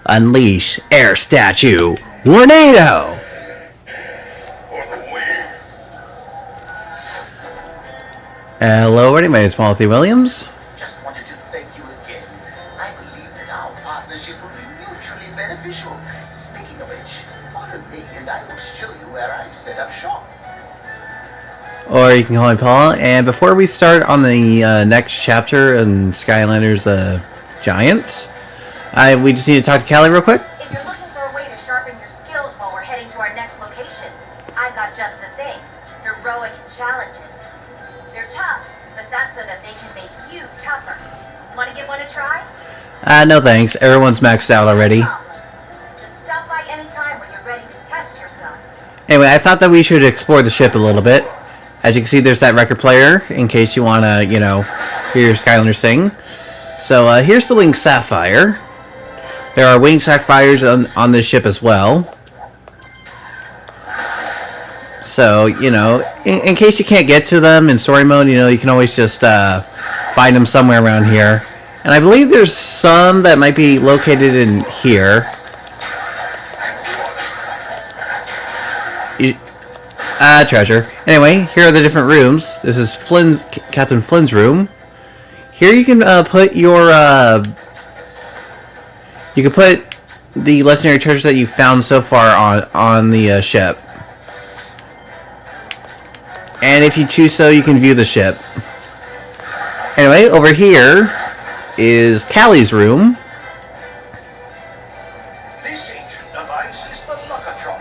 Unleash Air Statue Tornado! Hello, everybody. My name is Timothy Williams. Just wanted to thank you again. I believe that our partnership will be mutually beneficial. Speaking of which, follow me and I will show you where I've set up shop. Or you can call me Paul. And before we start on the next chapter in Skylanders Giants, we just need to talk to Callie real quick. If you're looking for a way to sharpen your skills while we're heading to our next location, I've got just the thing. Heroic challenges. They're tough, but that's so that they can make you tougher. Want to give one a try? No thanks. Everyone's maxed out already. Just stop by any time when you're ready to test yourself. Anyway, I thought that we should explore the ship a little bit. As you can see, there's that record player, in case you want to, hear your Skylanders sing. So, here's the Winged Sapphire. There are Winged Sapphires on this ship as well. So, in case you can't get to them in story mode, you can always just find them somewhere around here. And I believe there's some that might be located in here. Treasure. Anyway, here are the different rooms. This is Captain Flynn's room. Here you can put your you can put the legendary treasures that you found so far on the ship. And if you choose so, you can view the ship. Anyway, over here is Callie's room. This ancient device is the Luckatron.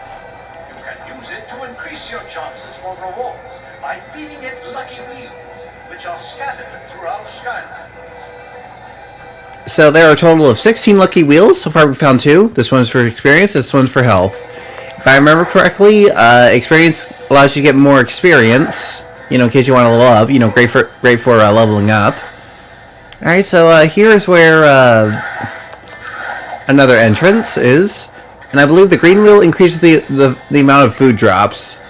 You can use it to increase your chances for rewards by feeding it lucky wheels, which are scattered throughout Skyland. So there are a total of 16 lucky wheels. So far we found 2. This one's for experience, this one's for health. If I remember correctly, experience allows you to get more experience, in case you want to level up. Great for leveling up. Alright, so here's where another entrance is. And I believe the green wheel increases the amount of food drops.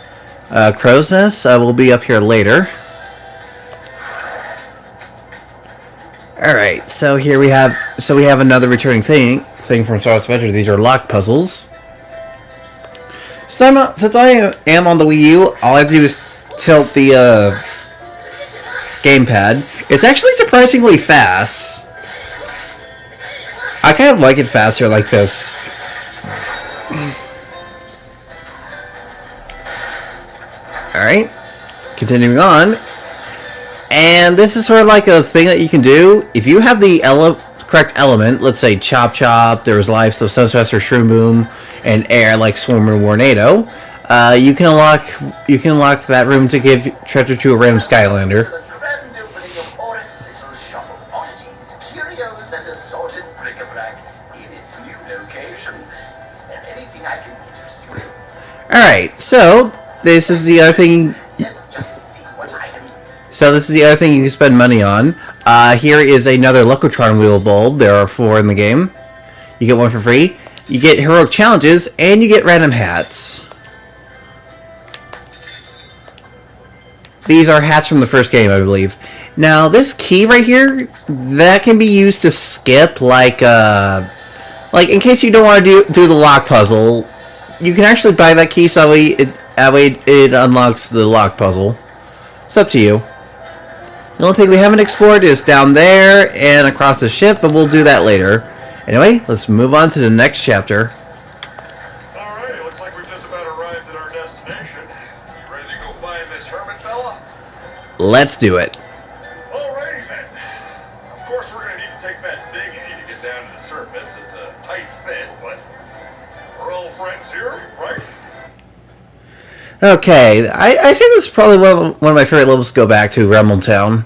Crow's Nest will be up here later. Alright, so here we have another returning thing from Star Wars Adventure. These are lock puzzles. Since I am on the Wii U, all I have to do is tilt the gamepad. It's actually surprisingly fast. I kind of like it faster like this. Alright, continuing on. And this is sort of like a thing that you can do. If you have the correct element, let's say Chop Chop, there was life, so Stuntsmaster, Shroom Boom, and air like Swarm and Tornado, you can unlock that room to give treasure to a random Skylander. The grand opening of Oryx's little shop of oddities, curios, and assorted bric-a-brac in its new location. Is there anything I can interest you in? Alright, so this is the other thing. Let's just see what items. So this is the other thing you can spend money on. Here is another Luckatron wheel bulb. There are 4 in the game. You get one for free. You get heroic challenges, and you get random hats. These are hats from the first game, I believe. Now, this key right here, that can be used to skip, like in case you don't want to do the lock puzzle, you can actually buy that key so that way it unlocks the lock puzzle. It's up to you. The only thing we haven't explored is down there and across the ship, but we'll do that later. Anyway, let's move on to the next chapter. Alright, looks like we've just about arrived at our destination. You ready to go find this hermit fella? Let's do it. Alrighty then. Of course we're gonna need to take that dinghy to get down to the surface. It's a tight fit, but we're all friends here, right? Okay, I think this is probably one of my favorite levels to go back to, Rumbletown.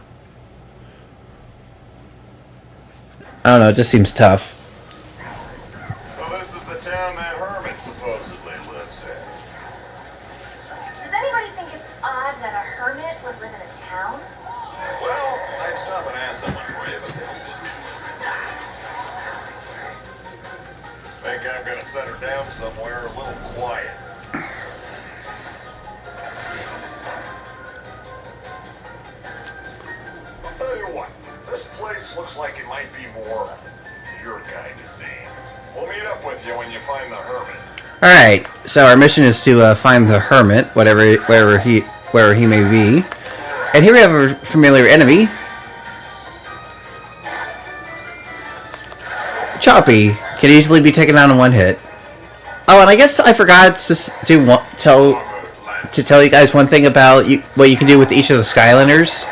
I don't know, it just seems tough. So this is the town that hermit supposedly lives in. Does anybody think it's odd that a hermit would live in a town? Well, I'd stop and ask someone for you, but think I'm gonna set her down somewhere a little quiet. I'll tell you what, this place looks like it might be more your kind of scene. We'll meet up you when you find the hermit. Alright, so our mission is to find the hermit, wherever he may be. And here we have a familiar enemy. Choppy can easily be taken down in one hit. Oh, and I guess I forgot to tell you guys one thing about what you can do with each of the Skylanders.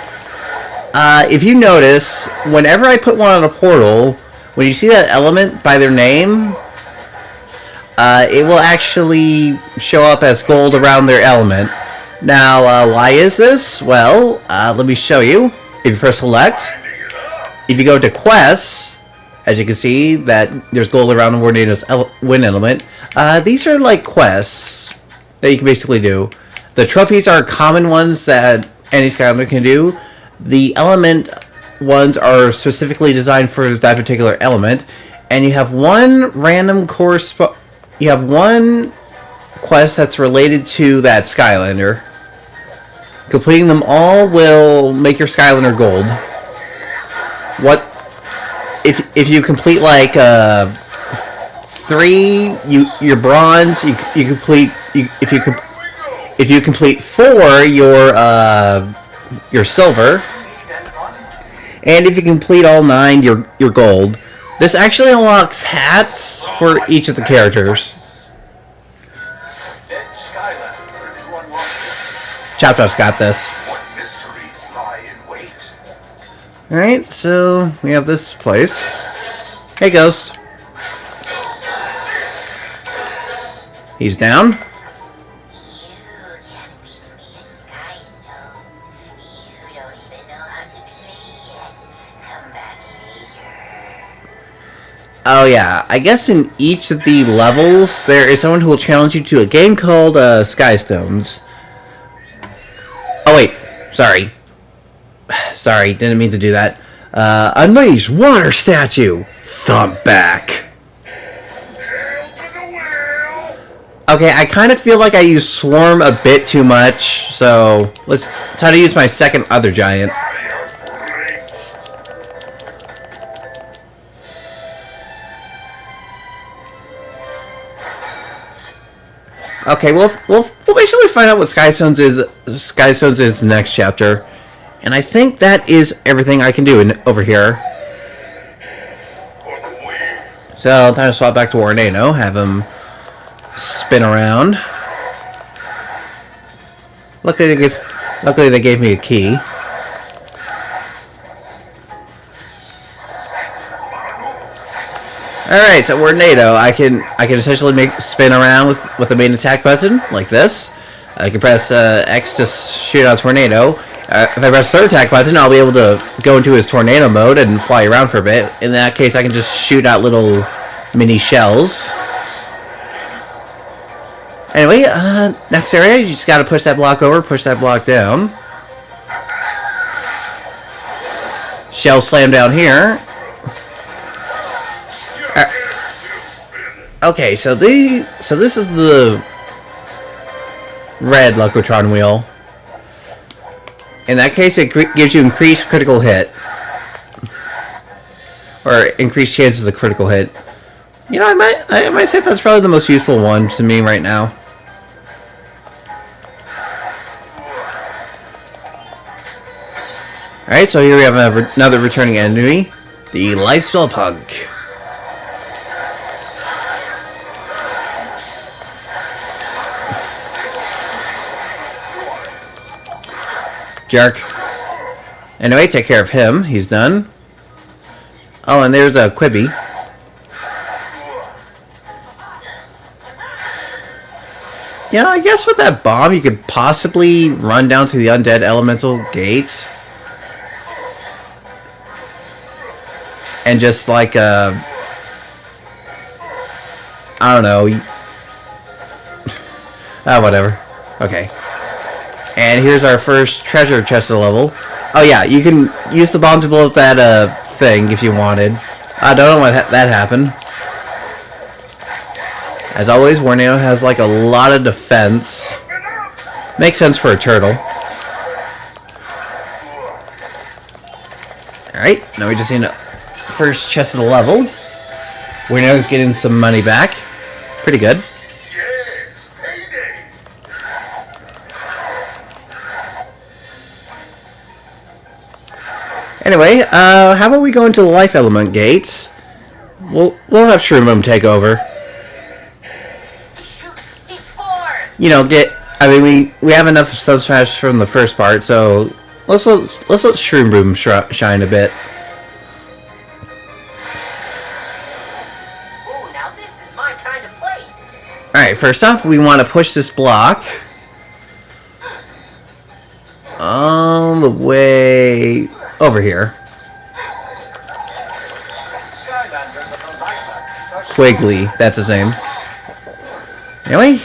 If you notice, whenever I put one on a portal, when you see that element by their name, it will actually show up as gold around their element. Now, why is this? Well, let me show you. If you press select, if you go to quests, as you can see that there's gold around Tornado's wind element. These are like quests that you can basically do. The trophies are common ones that any Skylander can do. The element ones are specifically designed for that particular element. And you have one random you have one quest that's related to that Skylander. Completing them all will make your Skylander gold. What if you complete like 3, you're bronze. If you complete 4, you're silver. And if you complete all 9, you're gold. This actually unlocks hats for each of the characters. Choptop's got this. Alright, so we have this place. Hey, Ghost. He's down. You can't beat me at Skystones. You don't even know how to play yet. Come back later. Oh yeah, I guess in each of the levels, there is someone who will challenge you to a game called Skystones. Oh wait, sorry. Sorry, didn't mean to do that. Unleash water statue. Thump back. Okay, I kind of feel like I use Swarm a bit too much, so let's try to use my second other giant. Okay, we'll basically find out what Skystones is in the next chapter. And I think that is everything I can do over here. So, time to swap back to Tornado, have him spin around. Luckily they gave me a key. Alright, so Tornado, I can essentially spin around with the main attack button, like this. I can press X to shoot out Tornado. If I press the third attack button, I'll be able to go into his tornado mode and fly around for a bit. In that case, I can just shoot out little mini shells. Anyway, next area, you just gotta push that block over, push that block down. Shell slam down here. Okay, so this is the red Locotron wheel. In that case, it gives you increased critical hit. Or increased chances of critical hit. You know, I might say that's probably the most useful one to me right now. Alright, so here we have another returning enemy. The Lifespell Punk. Jerk. Anyway, take care of him. He's done. Oh, and there's a Quibi. Yeah, I guess with that bomb, you could possibly run down to the undead elemental gate. And just like, I don't know. Whatever. Okay. And here's our first treasure chest of the level. Oh yeah, you can use the bomb to blow up that thing if you wanted. I don't know why that happened. As always, Tornado has like a lot of defense. Makes sense for a turtle. Alright, now we just need a first chest of the level. We're now just getting some money back. Pretty good. Yeah, payday. Anyway, how about we go into the life element gates? We'll have Shroom Room take over. Shoot, these spores! You know, I mean, we have enough sub smash from the first part, so let's let Shroom Room shine a bit. Ooh, now this is my kind of place. All right, first off, we want to push this block all the way over here. Skylanders of the Nightland are Quigley, that's his name. Anyway,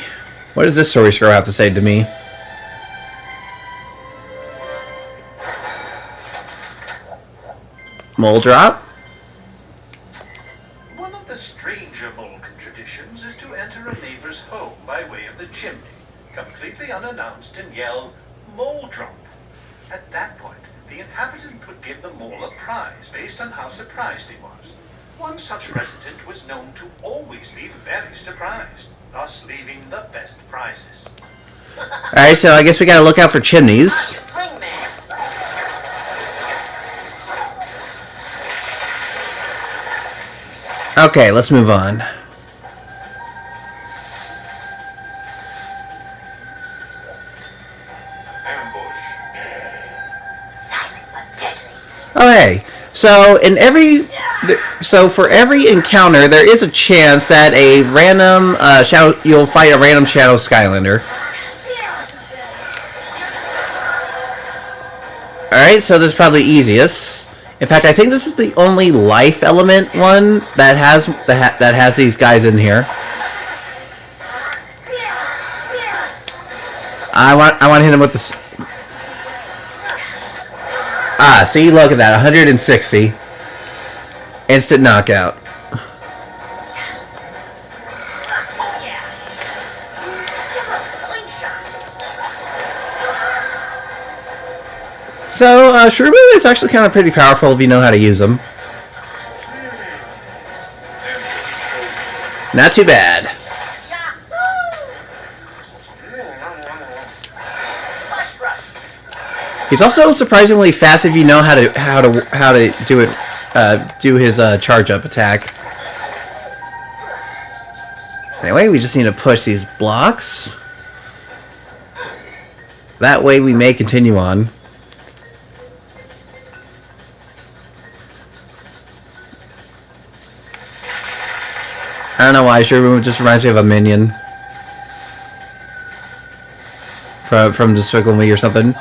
what does this story scroll have to say to me? Mole drop? One of the stranger Molken traditions is to enter a neighbor's home by way of the chimney, completely unannounced, and yell, "Mole drop." At that point, the inhabitant would give the mole a prize based on how surprised he was. One such resident was known to always be very surprised, thus leaving the best prizes. Alright, so I guess we gotta look out for chimneys. Swing man. Okay, let's move on. Ambush. Silent but deadly. Oh, hey. So for every encounter, there is a chance that a random you'll fight a random Shadow Skylander. Alright, so this is probably easiest. In fact, I think this is the only life element one that has these guys in here. I want to hit him with this. Ah, see, look at that, 160. Instant knockout. So, Shroom is actually kind of pretty powerful if you know how to use them. Not too bad. He's also surprisingly fast if you know how to do it. Do his charge up attack. Anyway, we just need to push these blocks. That way we may continue on. I don't know why, sure, it just reminds me of a minion. From Despicable Me or something.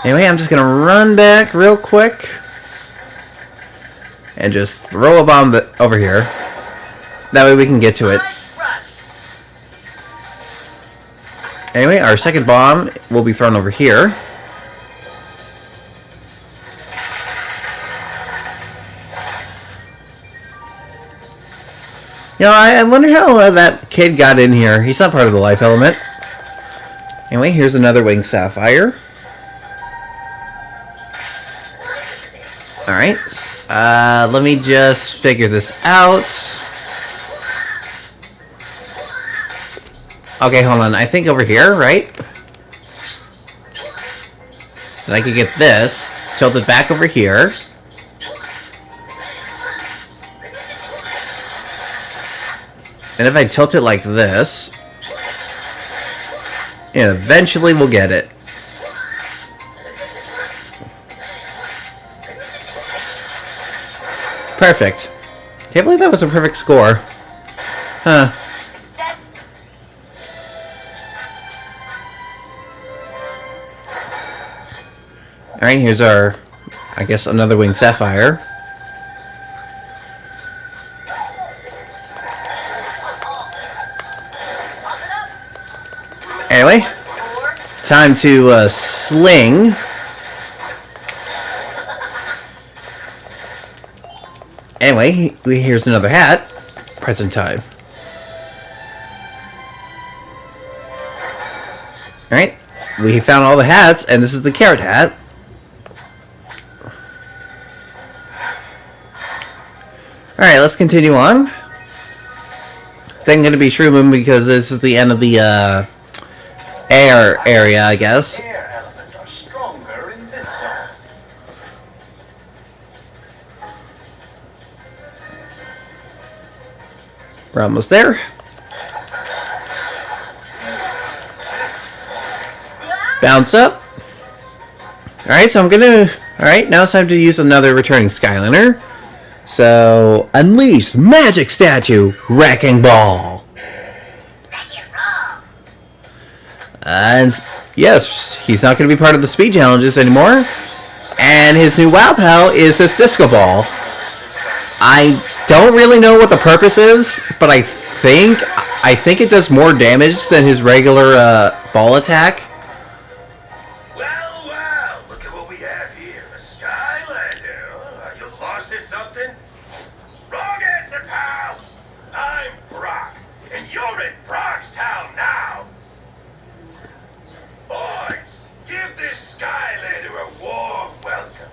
Anyway, I'm just gonna run back real quick. And just throw a bomb over here. That way we can get to it. Anyway, our second bomb will be thrown over here. You know, I wonder how that kid got in here. He's not part of the life element. Anyway, here's another winged sapphire. Alright. Let me just figure this out. Okay, hold on. I think over here, right? And I could get this. Tilt it back over here. And if I tilt it like this, and eventually we'll get it. Perfect. Can't believe that was a perfect score. Huh. Alright, here's our, I guess, another winged sapphire. Anyway, time to sling. Anyway, here's another hat. Present time. Alright, we found all the hats, and this is the carrot hat. Alright, let's continue on. then going to be Shroom Boom because this is the end of the air area, I guess. Air element are stronger in this zone. We're almost there. Bounce up. Alright, so I'm gonna... Alright, now it's time to use another returning Skylander. So, unleash magic statue, Wrecking Ball. And yes, he's not going to be part of the speed challenges anymore. And his new WoW pal is this Disco Ball. I don't really know what the purpose is, but I think it does more damage than his regular ball attack. Well, look at what we have here. A Skylander. You lost or something? Wrong answer, pal. I'm Brock, and you're in Brockstown now. Boys, give this Skylander a warm welcome.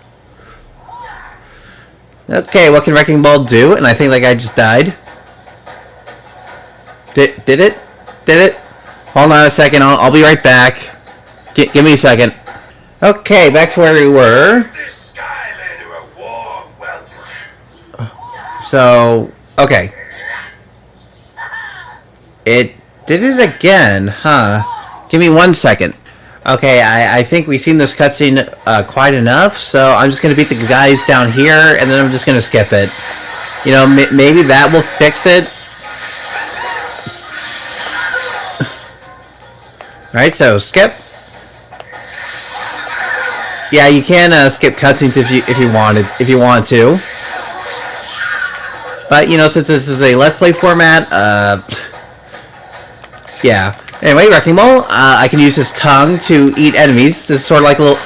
Okay, what can Wrecking Ball do? And I think that guy just died. Did it? Did it? Hold on a second, I'll be right back. Give me a second. Okay, back to where we were. Give this Skylander a warm welcome. So, okay. It did it again, huh? Give me 1 second. Okay, I think we've seen this cutscene quite enough, so I'm just going to beat the guys down here, and then I'm just going to skip it. You know, maybe that will fix it. Alright, so skip. Yeah, you can skip cutscenes if you want to. But, you know, since this is a Let's Play format, yeah. Anyway, Wrecking Ball, I can use his tongue to eat enemies. This is sort of like a little...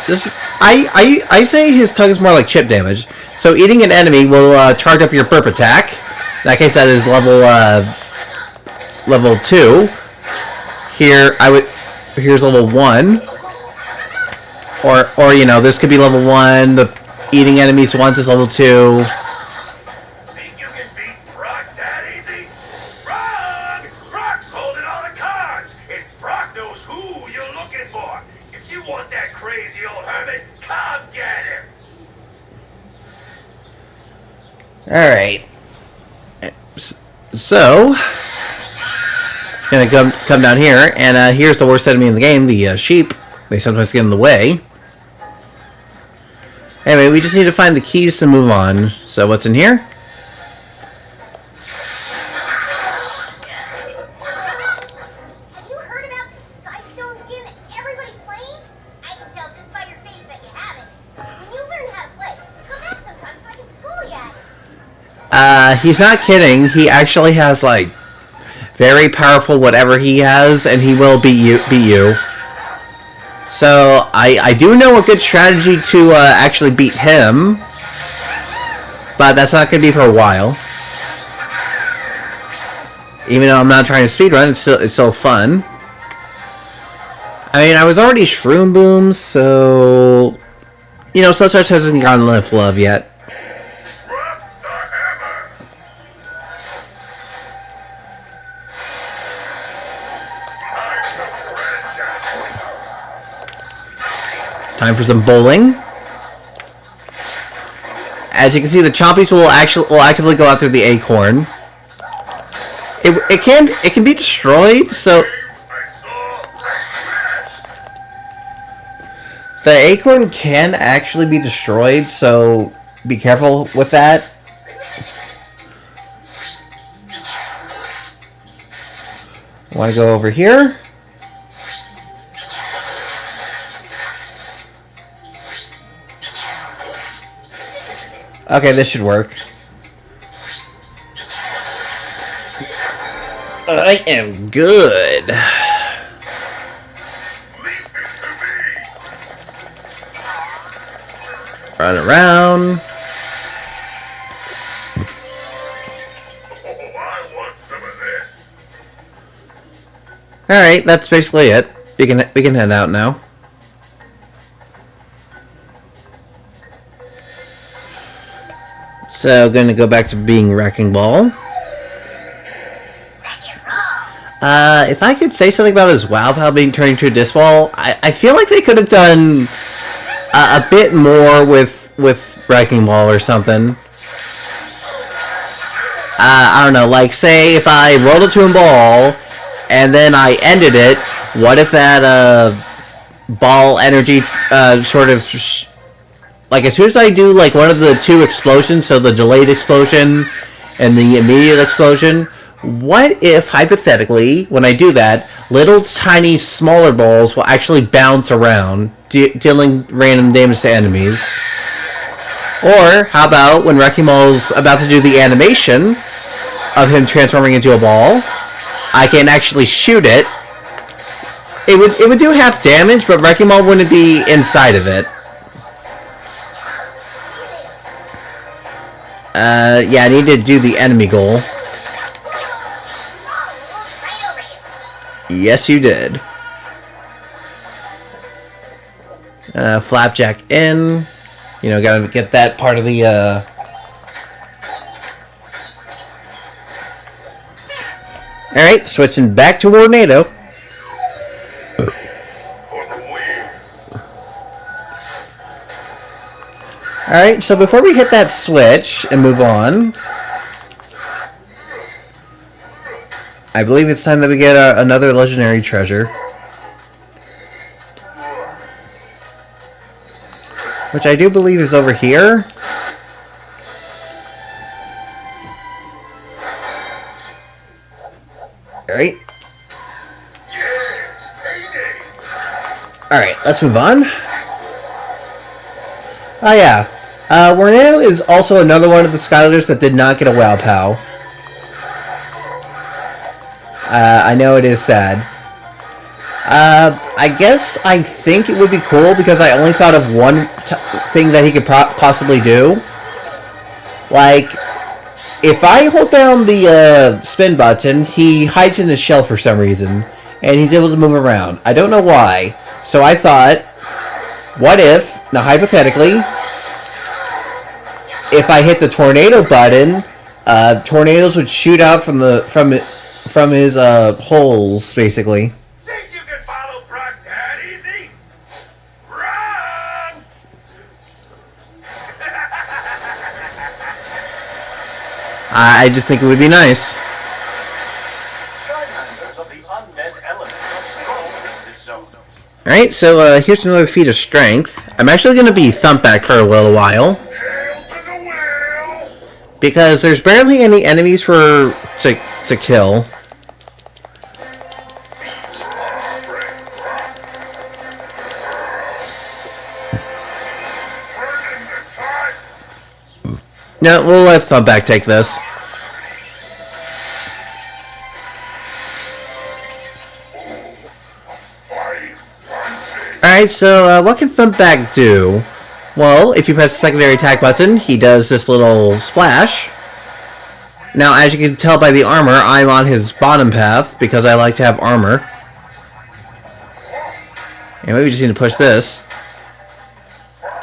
I say his tongue is more like chip damage. So eating an enemy will charge up your burp attack. In that case, that is level 2. Here's level 1. Or you know, this could be level 1. The eating enemies once is level 2. Think you can beat Brock that easy? Wrong! Brock's holding all the cards, and Brock knows who you're looking for. If you want that crazy old hermit, come get him. Alright. So, gonna come down here, and here's the worst enemy in the game, the sheep. They sometimes get in the way. Anyway, we just need to find the keys to move on. So what's in here? Have you heard about this Skystones game that everybody's playing? I can tell just by your face that you haven't. When you learn how to play, come back sometime so I can school you at it. He's not kidding. He actually has, like, very powerful whatever he has, and he will beat you. So, I do know a good strategy to actually beat him, but that's not going to be for a while. Even though I'm not trying to speedrun, it's still fun. I mean, I was already Shroom Boom, so... You know, Celestial hasn't gotten enough love yet. Drop the hammer. Time for some bowling. As you can see, the Chompies will actively go after the acorn. It can be destroyed, so I saw. I smashed. the acorn can actually be destroyed, so be careful with that. Want to go over here? Okay, this should work. I am good. Listen to me. Run around. Oh, I want some of this. Alright, that's basically it. We can head out now. So, going to go back to being Wrecking Ball. Wreck-It If I could say something about his Wow Pow being turned into a disc ball, I feel like they could have done a bit more with Wrecking Ball or something. I don't know, like, say if I rolled it to a ball, and then I ended it, what if that, ball energy, sort of, like, as soon as I do, like, one of the two explosions, so the delayed explosion and the immediate explosion, what if, hypothetically, when I do that, little tiny smaller balls will actually bounce around, dealing random damage to enemies? Or, how about when Wrecking Ball's about to do the animation of him transforming into a ball, I can actually shoot it. It would do half damage, but Wrecking Ball wouldn't be inside of it. Yeah, I need to do the enemy goal. Yes, you did. Flapjack in. You know, gotta get that part of the, Alright, switching back to Tornado. Alright, so before we hit that switch and move on, I believe it's time that we get another legendary treasure. Which I do believe is over here. Alright. Alright, let's move on. Oh yeah. Tornado is also another one of the Skylanders that did not get a Wow Pow. I know it is sad. I think it would be cool because I only thought of one thing that he could possibly do. Like, if I hold down the spin button, he hides in his shell for some reason, and he's able to move around. I don't know why. So I thought, what if, now hypothetically, if I hit the tornado button, tornadoes would shoot out from his holes, basically. Think you can follow Brock that easy? Run! I just think it would be nice. Skylanders of the undead element are strong in this zone. Alright, so here's another feat of strength. I'm actually going to be Thumpback for a little while. Hail to the whale! Because there's barely any enemies to kill. No, we'll let Thumpback take this. Alright, so what can Thumpback do? Well, if you press the secondary attack button, he does this little splash. Now, as you can tell by the armor, I'm on his bottom path because I like to have armor. And maybe we just need to push this.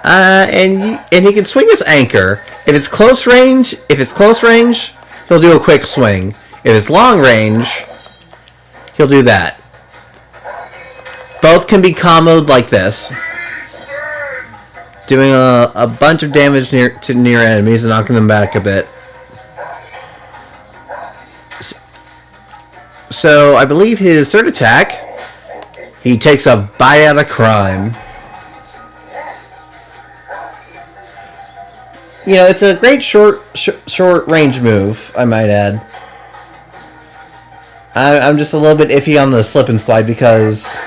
And he can swing his anchor. If it's close range, he'll do a quick swing. If it's long range, he'll do that. Both can be comboed like this, doing a bunch of damage near enemies and knocking them back a bit. So I believe his third attack, he takes a bite out of crime. You know, it's a great short range move, I might add. I'm just a little bit iffy on the slip and slide because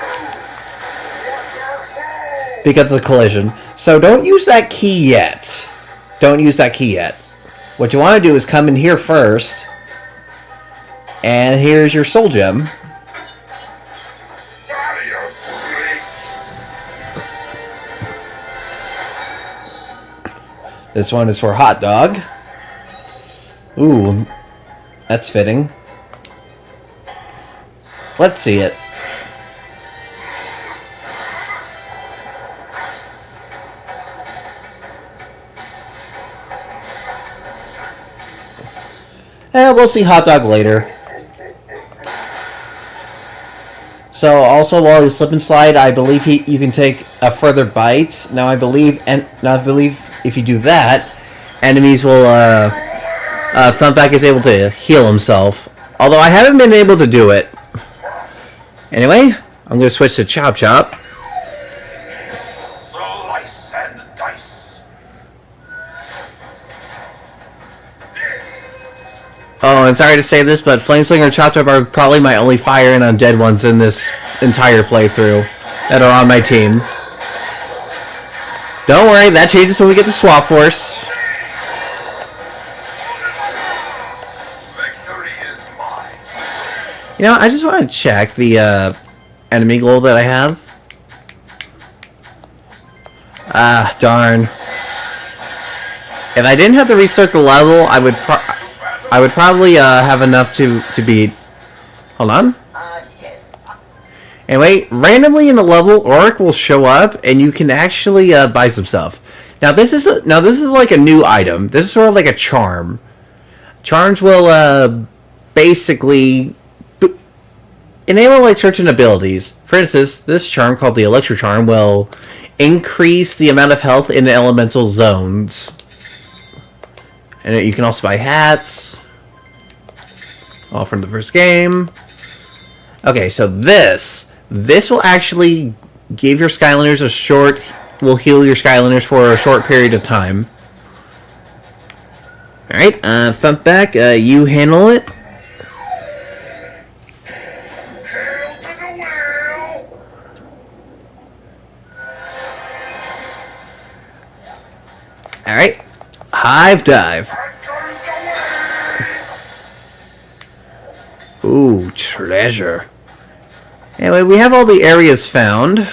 of the collision. So don't use that key yet. Don't use that key yet. What you want to do is come in here first. And here's your soul gem. This one is for hot dog. Ooh, that's fitting. Let's see it. We'll see hot dog later. So also while you slip and slide, I believe you can take a further bite. Now I believe if you do that, enemies will Thumpback is able to heal himself. Although I haven't been able to do it. Anyway, I'm gonna switch to Chop Chop. Slice and dice. Oh, and sorry to say this, but Flameslinger and Chop Chop are probably my only fire and undead ones in this entire playthrough that are on my team. Don't worry, that changes when we get to Swap Force. Victory is mine. You know, I just want to check the enemy goal that I have. Ah, darn. If I didn't have to restart the level, I would probably have enough to beat. Hold on. Yes. Anyway, randomly in the level, Oric will show up, and you can actually buy some stuff. Now this is like a new item. This is sort of like a charm. Charms will basically enable like certain abilities. For instance, this charm called the Electro Charm will increase the amount of health in the elemental zones. And you can also buy hats. All from the first game. Okay, so this will actually give your Skylanders will heal your Skylanders for a short period of time. Alright, Thumpback, you handle it. Hail to the whale. Alright, Hive Dive. Ooh, treasure. Anyway, we have all the areas found.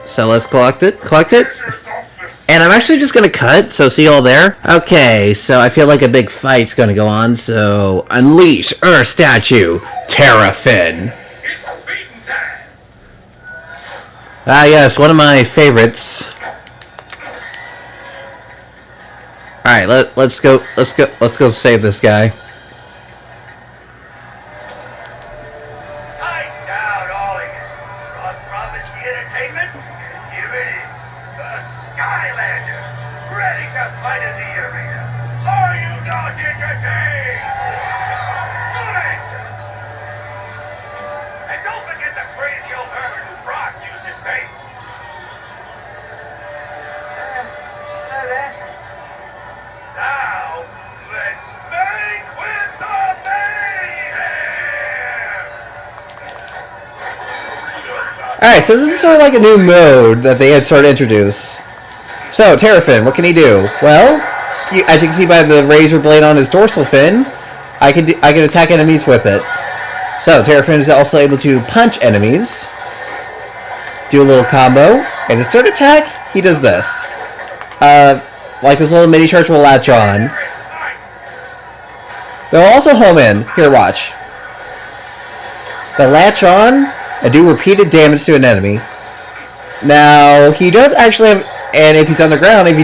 So let's collect it. And I'm actually just going to cut, so see you all there. Okay, so I feel like a big fight's going to go on, so unleash Earth Statue, Terrafin. It's beating time. Ah yes, one of my favorites. Alright, let's go save this guy. I doubt all of you. Ron promised the entertainment, and here it is. A Skylander, ready to fight in the arena. Are you not entertained? Good answer. And don't forget the crazy old hermit who Brock used his bait. Now, let's make with the mayhem! Alright, so this is sort of like a new mode that they had sort of introduced. So, Terrafin, what can he do? Well, as you can see by the razor blade on his dorsal fin, I can attack enemies with it. So, Terrafin is also able to punch enemies, do a little combo, and his third attack, he does this. Like this little mini charge will latch on. They'll also home in. Here, watch. They'll latch on and do repeated damage to an enemy. Now, he does actually have, and if he's on the ground, if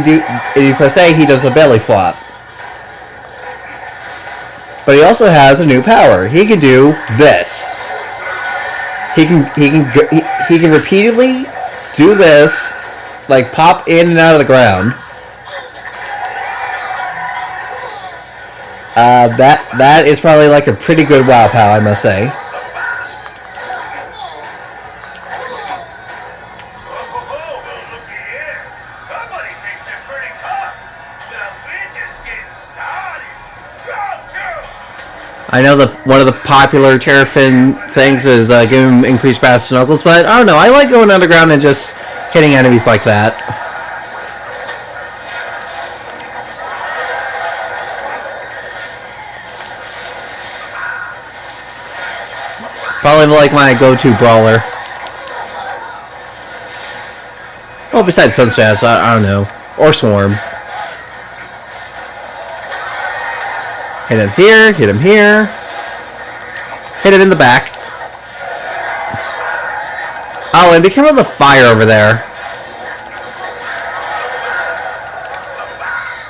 you press A, he does a belly flop. But he also has a new power. He can do this. He can repeatedly do this, like pop in and out of the ground. That is probably like a pretty good WoW pal, I must say. Somebody thinks they're pretty tough. Now we're just getting started. Round two. I know that one of the popular Terrafin things is giving him increased brass knuckles, but I don't know. I like going underground and just hitting enemies like that. Probably like my go-to brawler. Well, besides Sunsash, I don't know. Or Swarm. Hit him here, hit him here. Hit him in the back. Oh, and be careful of the fire over there.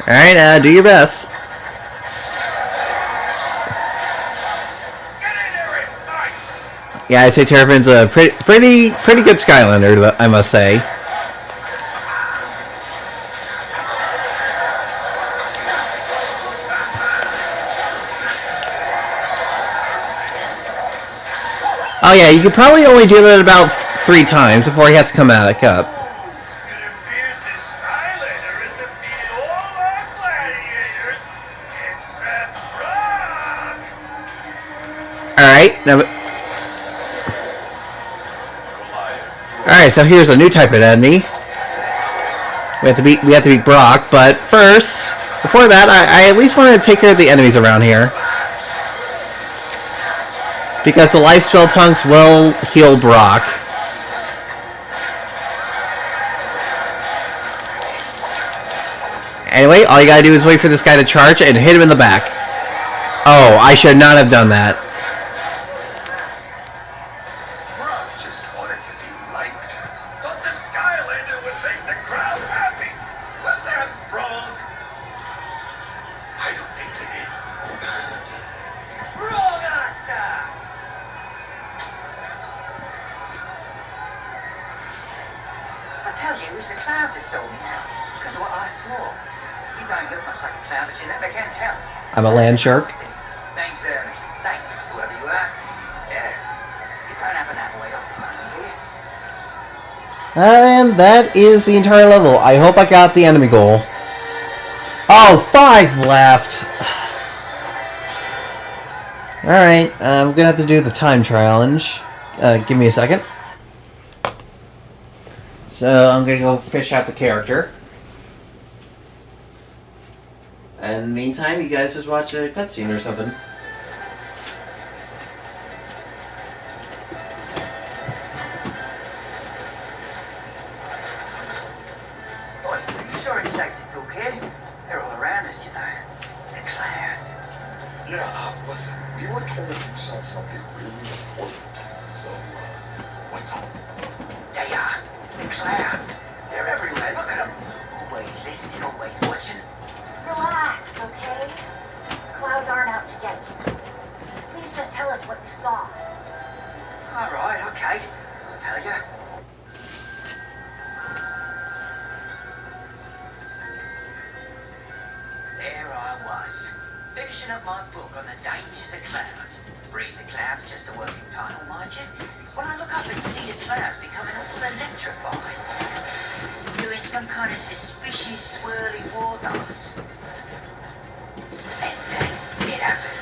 Alright, do your best. Yeah, I'd say Terrafin's a pretty good Skylander, I must say. Oh yeah, you could probably only do that about 3 times before he has to come back up. It appears this Skylander is defeated all our gladiators except Brock. Alright, now... Alright, so here's a new type of enemy. We have to beat Brock, but first, before that, I at least want to take care of the enemies around here. Because the life spell punks will heal Brock. Anyway, all you gotta do is wait for this guy to charge and hit him in the back. Oh, I should not have done that. Brock just wanted to be liked. Thought the Skylander would make the crowd happy. Was that wrong? I don't think it is. Wrong answer! I tell you, it's the clouds that sold me now. Because of what I saw. You don't look much like a cloud, but you never can tell. I'm a land shark. Name's Hermit. Thanks, whoever you are. Yeah. You don't happen to have a way off this only, do you? And that is the entire level. I hope I got the enemy goal. Oh, 5 left. Alright, I'm gonna have to do the time challenge. Give me a second. So, I'm gonna go fish out the character. And in the meantime, you guys just watch a cutscene or something. Boy, are you sure it's safe to talk here? They're all around us, you know. The clouds. Yeah, listen, we were told you saw something really important. So, what's up? They are. The clouds. They're everywhere. Look at them. Always listening, always watching. Relax, okay? Clouds aren't out to get you. Please just tell us what you saw. All right, okay. I'll tell you. There I was, finishing up my book on the dangers of clouds. Breeze of cloud is just a working title, mind you. When I look up and see the clouds becoming all electrified, doing some kind of suspicious swirly war dance. And then it happened.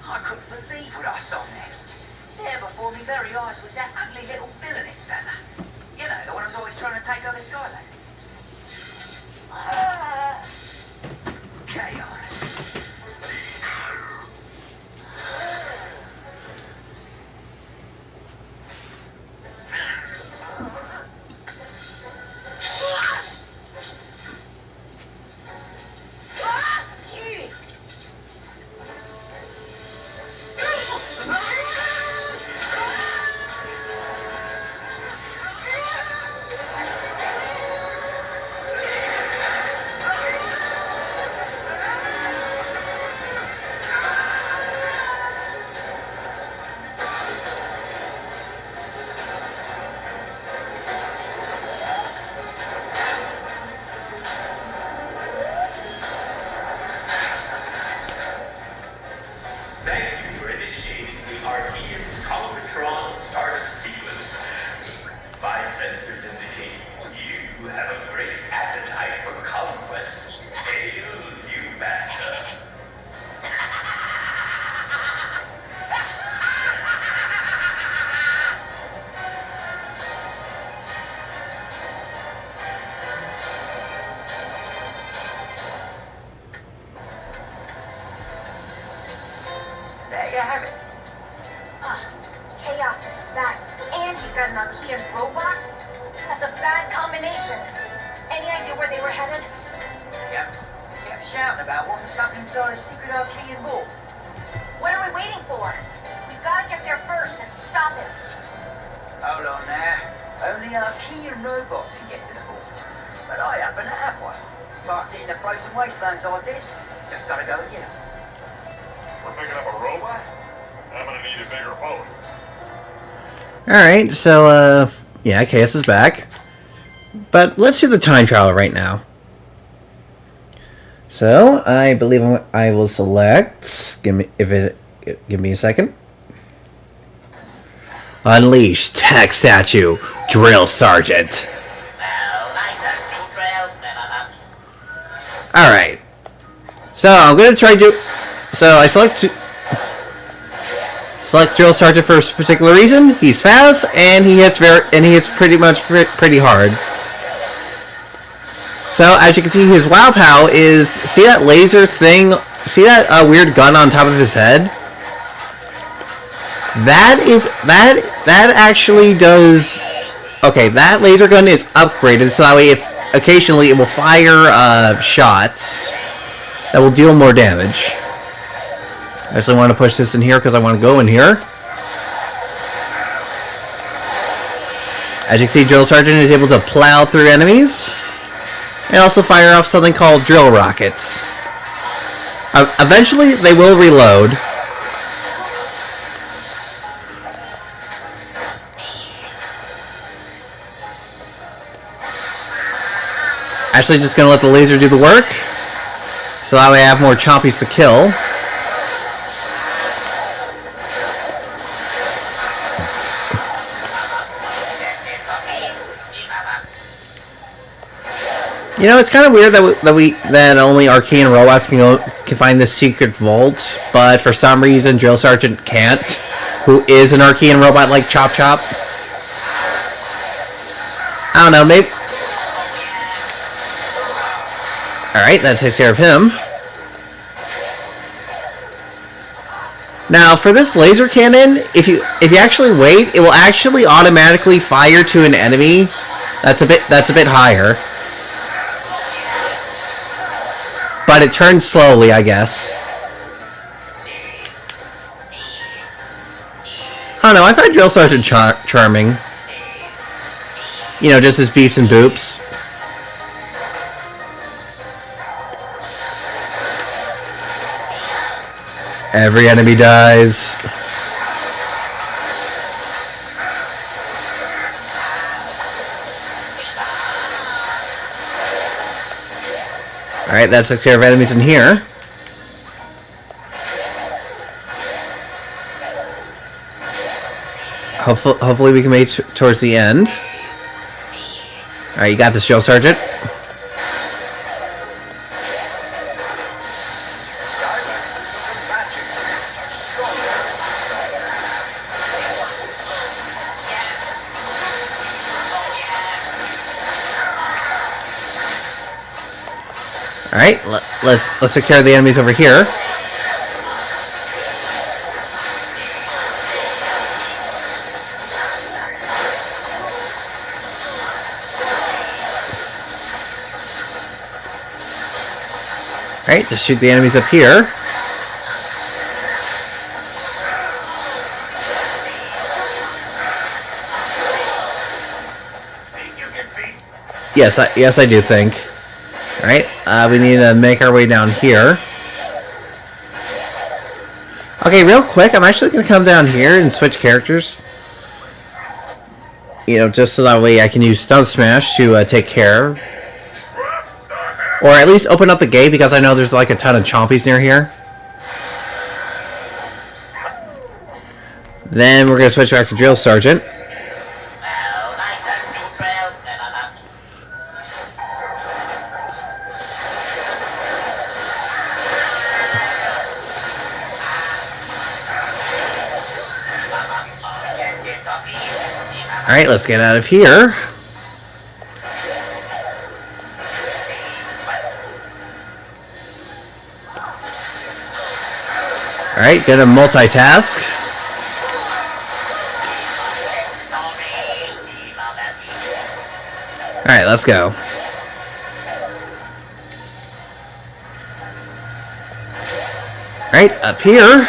I couldn't believe what I saw next. There before me very eyes was that ugly little villainous fella. You know, the one who's always trying to take over Skylands. Chaos. There you have it. Chaos is back, and he's got an Archean robot? That's a bad combination. Any idea where they were headed? Yep. Kept shouting about wanting something inside a secret Archean vault. What are we waiting for? We've got to get there first and stop him. Hold on now. Only Archean robots can get to the vault. And I happen to have one. Parked it in the frozen wastelands, I did. Just gotta go and get it. We're picking up a robot? I'm gonna need a bigger boat. Alright, so, yeah, Chaos is back. But let's do the time travel right now. So, I believe I will select... Give me a second. Unleash Tech Statue, Drill Sergeant. Alright. So, I'm going to try to... So, I select Drill Sergeant for a particular reason. He's fast, and he hits pretty much pretty hard. So, as you can see, his Wow Pow is... See that laser thing? See that weird gun on top of his head? That actually does... Okay, that laser gun is upgraded, so that way if occasionally it will fire shots that will deal more damage. I actually want to push this in here because I want to go in here. As you can see, Drill Sergeant is able to plow through enemies. And also fire off something called drill rockets. Eventually, they will reload. Actually, just gonna let the laser do the work. So that way I have more chompies to kill. You know, it's kind of weird that only arcane robots can find this secret vault, but for some reason Drill Sergeant can't, who is an arcane robot like Chop Chop. I don't know, maybe. Alright, that takes care of him. Now, for this laser cannon, if you actually wait, it will actually automatically fire to an enemy that's a bit higher. But it turns slowly, I guess. I don't know, I find Drill Sergeant charming. You know, just his beeps and boops. Every enemy dies. Alright, that takes care of enemies in here. Hopefully we can make it towards the end. Alright, you got this, Drill Sergeant. Alright, let's secure the enemies over here. Alright, just shoot the enemies up here. Yes, I do think. Alright, we need to make our way down here. Okay, real quick, I'm actually going to come down here and switch characters. You know, just so that way I can use Stone Smash to take care of. Or at least open up the gate, because I know there's like a ton of chompies near here. Then we're going to switch back to Drill Sergeant. Alright, let's get out of here. Alright, gonna multitask. Alright, let's go. Alright, up here.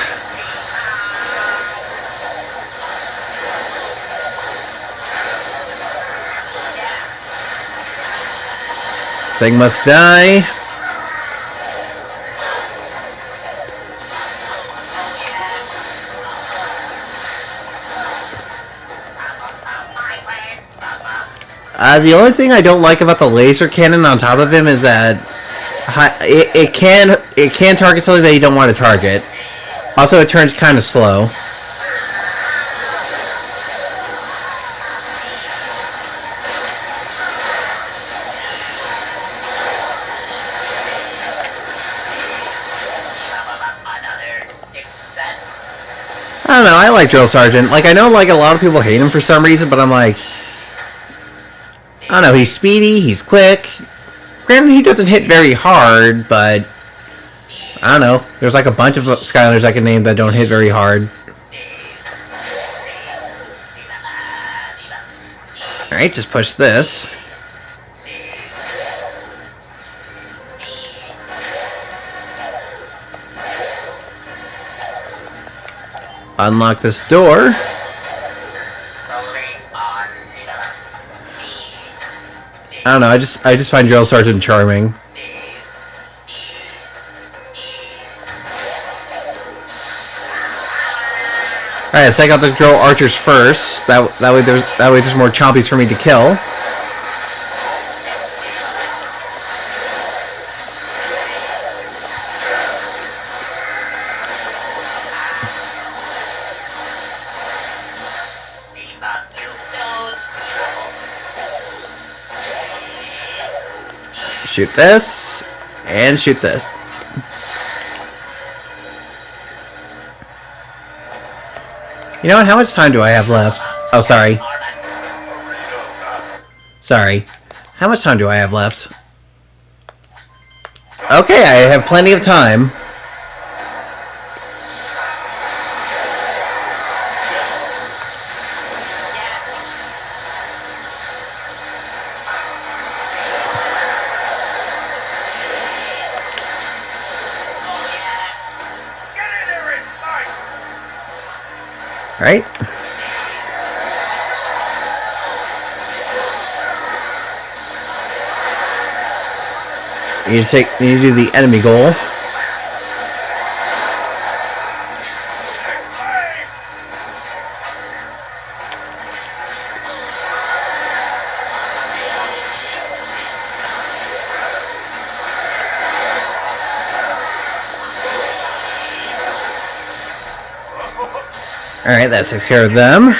Thing must die. The only thing I don't like about the laser cannon on top of him is that it can target something that you don't want to target. Also, it turns kind of slow. I don't know, I like Drill Sergeant. Like, I know like a lot of people hate him for some reason, but I'm like, I don't know, he's speedy, he's quick. Granted, he doesn't hit very hard, but I don't know. There's like a bunch of Skylanders I can name that don't hit very hard. Alright, just push this. Unlock this door. I don't know, I just find Drill Sergeant charming. Alright, let's take out the drill archers first. That way there's more chompies for me to kill. Shoot this, and shoot this. You know what? How much time do I have left? Oh, sorry. Sorry. How much time do I have left? Okay, I have plenty of time. Right? You need to do the enemy goal. Alright, that takes care of them.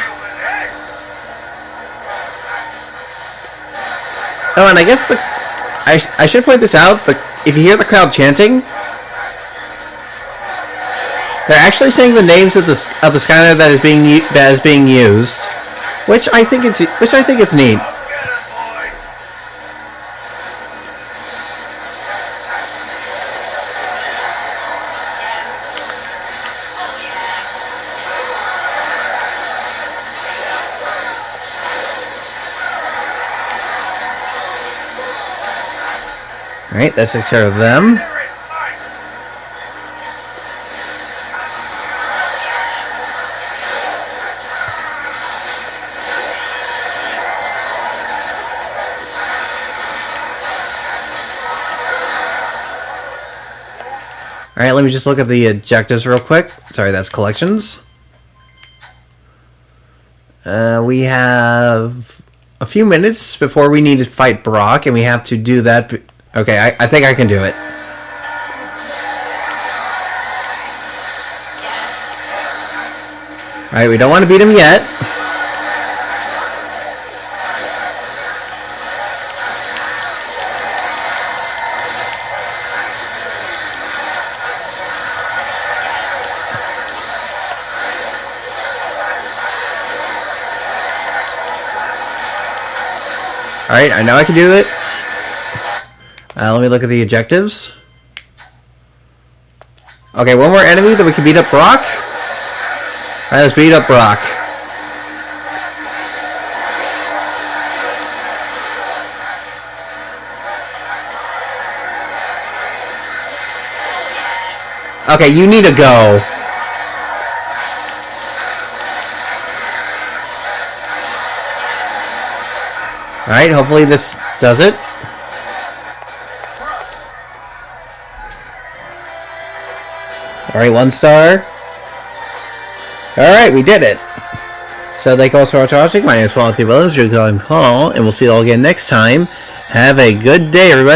Oh, and I guess I should point this out. If you hear the crowd chanting, they're actually saying the names of the Skylander that is being used, which I think is neat. Alright, that takes care of them. Alright, let me just look at the objectives real quick. Sorry, that's collections. We have a few minutes before we need to fight Brock, and we have to do that. Okay, I think I can do it. Alright, we don't want to beat him yet. Alright, I know I can do it. Let me look at the objectives. Okay, one more enemy that we can beat up Brock. Alright, let's beat up Brock. Okay, you need to go. Alright, hopefully this does it. Alright, 1 star. Alright, we did it. So thank you all so much for watching. My name is Paul Williams. You're calling Paul, and we'll see you all again next time. Have a good day, everybody.